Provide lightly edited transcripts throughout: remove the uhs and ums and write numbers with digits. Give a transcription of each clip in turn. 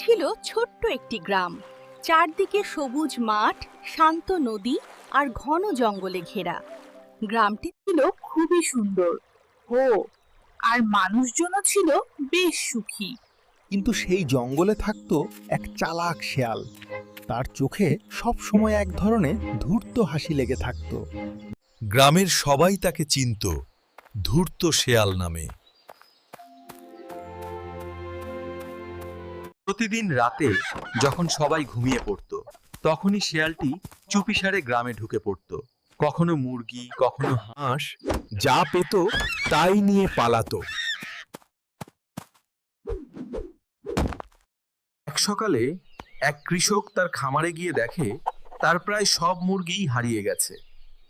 ছিল ছোট্ট একটি গ্রাম। চারদিকে সবুজ মাঠ, শান্ত নদী আর ঘন জঙ্গলে ঘেরা। গ্রামটি ছিল খুবই সুন্দর। ও, আর মানুষজনও ছিল বেশ সুখী। কিন্তু সেই জঙ্গলে থাকতো এক চালাক শেয়াল। তার চোখে সব সময় এক ধরনের ধূর্ত হাসি লেগে থাকতো। গ্রামের সবাই তাকে চিনত ধূর্ত শেয়াল নামে। প্রতিদিন রাতে যখন সবাই ঘুমিয়ে পড়ত, তখনই শেয়ালটি চুপিসারে গ্রামে ঢুকে পড়ত। কখনো মুরগি, কখনো হাঁস, যা পেত তাই নিয়ে পালাতো। এক সকালে এক কৃষক তার খামারে গিয়ে দেখে তার প্রায় সব মুরগিই হারিয়ে গেছে।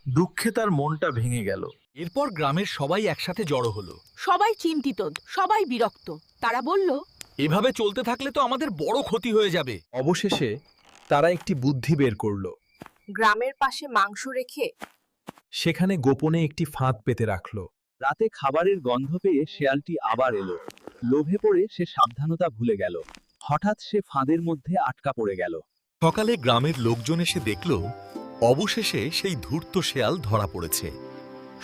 দুঃখে তার মনটা ভেঙে গেল। এরপর গ্রামের সবাই একসাথে জড়ো হলো। সবাই চিন্তিত, সবাই বিরক্ত। তারা বলল, এভাবে চলতে থাকলে তো আমাদের বড় ক্ষতি হয়ে যাবে। অবশেষে তারা একটি বুদ্ধি বের করল। গ্রামের পাশে মাংস রেখে সেখানে গোপনে একটি ফাঁদ পেতে রাখল। রাতে খাবারের গন্ধ পেয়ে শেয়ালটি আবার এলো। লোভে পড়ে সে সাবধানতা ভুলে গেল। হঠাৎ সে ফাঁদের মধ্যে আটকা পড়ে গেল। সকালে গ্রামের লোকজন এসে দেখল অবশেষে সেই ধূর্ত শেয়াল ধরা পড়েছে।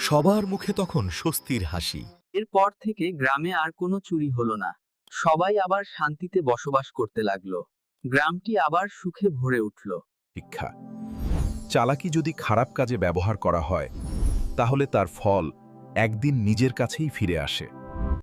সবার মুখে তখন স্বস্তির হাসি। এরপর থেকে গ্রামে আর কোনো চুরি হলো না। সবাই আবার শান্তিতে বসবাস করতে লাগলো। গ্রামটি আবার সুখে ভরে উঠল। শিক্ষা: চালাকি যদি খারাপ কাজে ব্যবহার করা হয়, তাহলে তার ফল একদিন নিজের কাছেই ফিরে আসে।